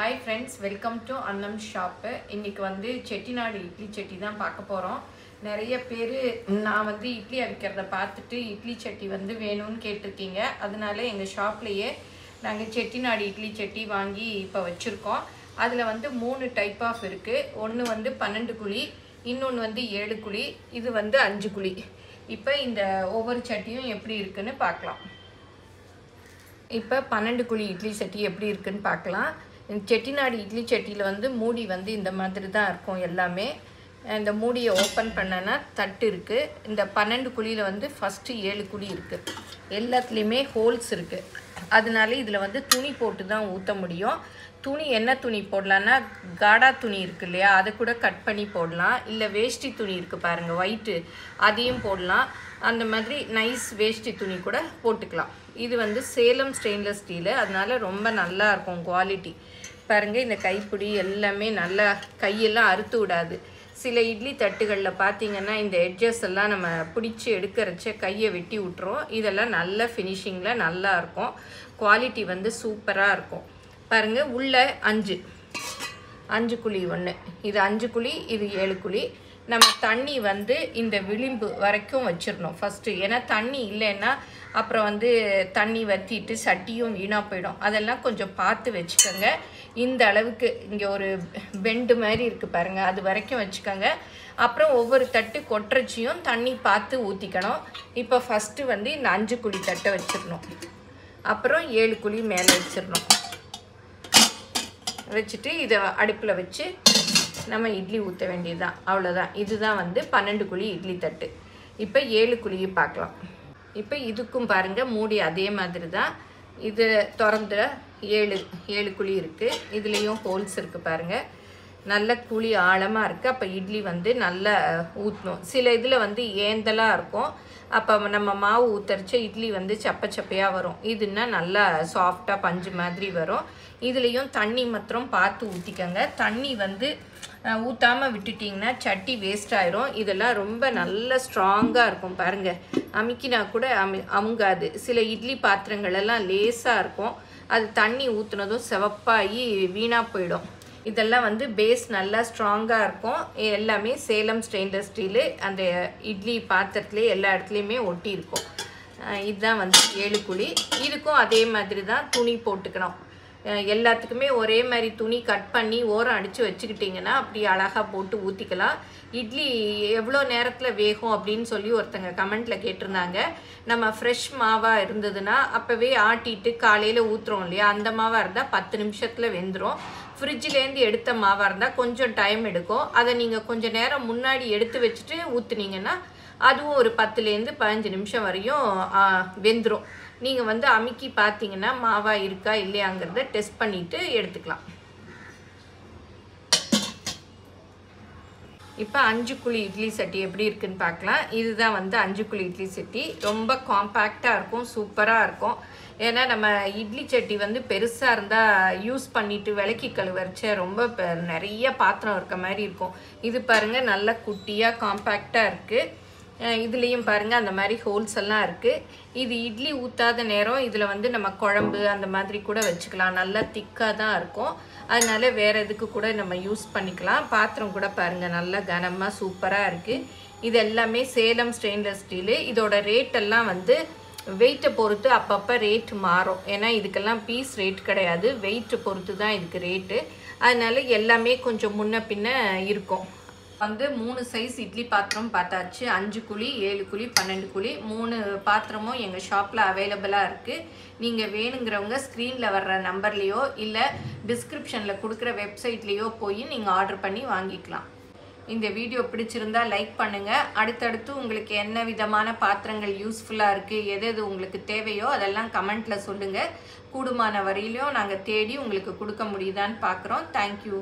Hi friends, welcome to Annams shop. இன்னைக்கு வந்து செட்டிநாடு இட்லி சட்டி தான் பார்க்க போறோம். நிறைய பேர் நான் வந்து இட்லி அவிக்கிறத பார்த்துட்டு இட்லி சட்டி வந்து வேணும்னு கேட்டிருக்கீங்க. அதனால எங்க ஷாப்லயே நாங்க செட்டிநாடு இட்லி சட்டி வாங்கி இப்ப வச்சிருக்கோம். அதுல வந்து மூணு டைப் ஆஃப் இருக்கு. ஒன்னு வந்து 12 குழி, இன்னொன்னு வந்து 7 குழி, இது வந்து 5 குழி. இப்போ இந்த ஒவ்வொரு சட்டியும் எப்படி இருக்குன்னு பார்க்கலாம். இப்போ 12 குழி இட்லி சட்டி எப்படி இருக்குன்னு பார்க்கலாம். செட்டிநாடு இட்லி சட்டியில் வந்து மூடி வந்து இந்த மாதிரி தான் இருக்கும் எல்லாமே. இந்த மூடியை ஓப்பன் பண்ணனா தட்டு இருக்குது. இந்த 12 குழியில் வந்து ஃபஸ்ட்டு 7 குழி இருக்குது. எல்லாத்துலேயுமே ஹோல்ஸ் இருக்குது. அதனால இதில் வந்து துணி போட்டு தான் ஊற்ற முடியும். துணி என்ன துணி போடலான்னா காடா துணி இருக்கு இல்லையா, அதை கூட கட் பண்ணி போடலாம். இல்லை வேஷ்டி துணி இருக்குது பாருங்கள், ஒயிட்டு, அதையும் போடலாம். அந்த மாதிரி நைஸ் வேஷ்டி துணி கூட போட்டுக்கலாம். இது வந்து சேலம் ஸ்டெயின்லெஸ் ஸ்டீலு, அதனால ரொம்ப நல்லா இருக்கும் குவாலிட்டி. பாருங்கள், இந்த கைப்பிடி எல்லாமே நல்லா கையெல்லாம் அறுத்து விடாது. சில இட்லி தட்டுகளில் பார்த்தீங்கன்னா இந்த எட்ஜஸ் எல்லாம் நம்ம பிடிச்சி எடுக்கிறச்ச கையை வெட்டி விட்டுரும். இதெல்லாம் நல்ல ஃபினிஷிங்கில் நல்லா இருக்கும். குவாலிட்டி வந்து சூப்பராக இருக்கும். பாருங்கள், உள்ள 5 குழி ஒன்று, இது 5 குழி, இது 7 குழி. நம்ம தண்ணி வந்து இந்த விளிம்பு வரைக்கும் வச்சிடணும் ஃபஸ்ட்டு. ஏன்னா தண்ணி இல்லைன்னா அப்புறம் வந்து தண்ணி வற்றிட்டு சட்டியும் வீணாக போயிடும். அதெல்லாம் கொஞ்சம் பார்த்து வச்சுக்கோங்க. இந்த அளவுக்கு இங்கே ஒரு பெண்டு மாதிரி இருக்குது பாருங்கள், அது வரைக்கும் வச்சுக்கோங்க. அப்புறம் ஒவ்வொரு தட்டு கொட்டுறச்சியும் தண்ணி பார்த்து ஊற்றிக்கணும். இப்போ ஃபஸ்ட்டு வந்து இந்த 5 குழி தட்டை வச்சிடணும். அப்புறம் 7 குழி மேலே வச்சிடணும். வச்சுட்டு இதை அடுப்பில் வச்சு நம்ம இட்லி ஊற்ற வேண்டியதுதான், அவ்வளோதான். இதுதான் வந்து 12 குழி இட்லி தட்டு. இப்போ 7 குழியை பார்க்கலாம். இப்போ இதுக்கும் பாருங்கள் மூடி அதே மாதிரி தான். இது திறந்த 7 குழி இருக்குது. இதுலேயும் ஹோல்ஸ் இருக்குது பாருங்கள். நல்ல குழி ஆழமாக இருக்குது. அப்போ இட்லி வந்து நல்லா ஊற்றணும். சில இதில் வந்து ஏந்தலாக இருக்கும். அப்போ நம்ம மாவு ஊற்றரிச்ச இட்லி வந்து சப்பையாக வரும். இதுன்னா நல்லா சாஃப்டாக பஞ்சு மாதிரி வரும். இதுலேயும் தண்ணி மாத்திரம் பார்த்து ஊற்றிக்கங்க. தண்ணி வந்து ஊற்றாமல் விட்டுட்டிங்கன்னா சட்டி வேஸ்ட் ஆயிரும். இதெல்லாம் ரொம்ப நல்ல ஸ்ட்ராங்காக இருக்கும் பாருங்கள். அமுக்கினா கூட அமுங்காது. சில இட்லி பாத்திரங்கள் எல்லாம் லேசாக இருக்கும். அது தண்ணி ஊற்றுனதும் சிவப்பாகி வீணாக போயிடும். இதெல்லாம் வந்து பேஸ் நல்லா ஸ்ட்ராங்காக இருக்கும். எல்லாமே சேலம் ஸ்டெயின்லெஸ் ஸ்டீலு. அந்த இட்லி பாத்திரத்துலேயே எல்லா இடத்துலையுமே ஒட்டி இருக்கும். இதுதான் வந்து 7 குழி. இதுக்கும் அதே மாதிரி தான் துணி போட்டுக்கணும். எல்லாத்துக்குமே ஒரே மாதிரி துணி கட் பண்ணி ஓரம் அடித்து வச்சுக்கிட்டிங்கன்னா அப்படி அழகாக போட்டு ஊற்றிக்கலாம். இட்லி எவ்வளோ நேரத்தில் வேகும் அப்படின்னு சொல்லி ஒருத்தங்க கமெண்ட்டில் கேட்டிருந்தாங்க. நம்ம ஃப்ரெஷ் மாவாக இருந்ததுன்னா அப்போவே ஆட்டிட்டு காலையில் ஊற்றுறோம் இல்லையா, அந்த மாவாக இருந்தால் 10 நிமிஷத்தில் வெந்துடும். ஃப்ரிட்ஜிலேருந்து எடுத்த மாவாக இருந்தால் கொஞ்சம் டைம் எடுக்கும். அதை நீங்கள் கொஞ்சம் நேரம் முன்னாடி எடுத்து வச்சுட்டு ஊற்றுனீங்கன்னா அதுவும் ஒரு 10லேருந்து 15 நிமிஷம் வரையும் வெந்துடும். நீங்கள் வந்து அமுக்கி பார்த்தீங்கன்னா மாவா இருக்கா இல்லையாங்கிறத டெஸ்ட் பண்ணிவிட்டு எடுத்துக்கலாம். இப்போ 5 குழி இட்லி சட்டி எப்படி இருக்குன்னு பார்க்கலாம். இதுதான் வந்து 5 குழி இட்லி சட்டி. ரொம்ப காம்பேக்டாக இருக்கும், சூப்பராக இருக்கும். ஏன்னா நம்ம இட்லி சட்டி வந்து பெருசாக இருந்தால் யூஸ் பண்ணிவிட்டு விளக்கி கழுவரிச்ச ரொம்ப நிறைய பாத்திரம் இருக்க மாதிரி இருக்கும். இது பாருங்கள், நல்ல குட்டியாக காம்பேக்டாக இருக்குது. இதுலேயும் பாருங்கள் அந்த மாதிரி ஹோல்ஸ் எல்லாம் இருக்குது. இது இட்லி ஊற்றாத நேரம் இதில் வந்து நம்ம குழம்பு அந்த மாதிரி கூட வச்சுக்கலாம். நல்லா திக்காக தான் இருக்கும். அதனால வேறு எதுக்கு கூட நம்ம யூஸ் பண்ணிக்கலாம். பாத்திரம் கூட பாருங்கள் நல்லா கனமாக சூப்பராக இருக்குது. இது எல்லாமே சேலம் ஸ்டெயின்லெஸ் ஸ்டீலு. இதோட ரேட்டெல்லாம் வந்து வெயிட்டை பொறுத்து அப்பப்போ ரேட் மாறும். ஏன்னா இதுக்கெல்லாம் பீஸ் ரேட் கிடையாது, வெயிட்டை பொறுத்து தான் இதுக்கு ரேட்டு. அதனால எல்லாமே கொஞ்சம் முன்ன பின்ன இருக்கும். வந்து 3 சைஸ் இட்லி பாத்திரம் பார்த்தாச்சு. 5 குழி, 7 குழி, 12 குழி, 3 பாத்திரமும் எங்கள் ஷாப்பில் அவைலபிளாக இருக்குது. நீங்கள் வேணுங்கிறவங்க ஸ்க்ரீனில் வர்ற நம்பர்லேயோ இல்லை டிஸ்கிரிப்ஷனில் கொடுக்குற வெப்சைட்லேயோ போய் நீங்கள் ஆர்டர் பண்ணி வாங்கிக்கலாம். இந்த வீடியோ பிடிச்சிருந்தா லைக் பண்ணுங்கள். அடுத்தடுத்து உங்களுக்கு என்ன விதமான பாத்திரங்கள் யூஸ்ஃபுல்லாக இருக்குது, எது உங்களுக்கு தேவையோ அதெல்லாம் கமெண்ட்டில் சொல்லுங்கள். கூடுமான வரையிலையும் நாங்கள் தேடி உங்களுக்கு கொடுக்க முடியுதான்னு பார்க்குறோம். தேங்க்யூ.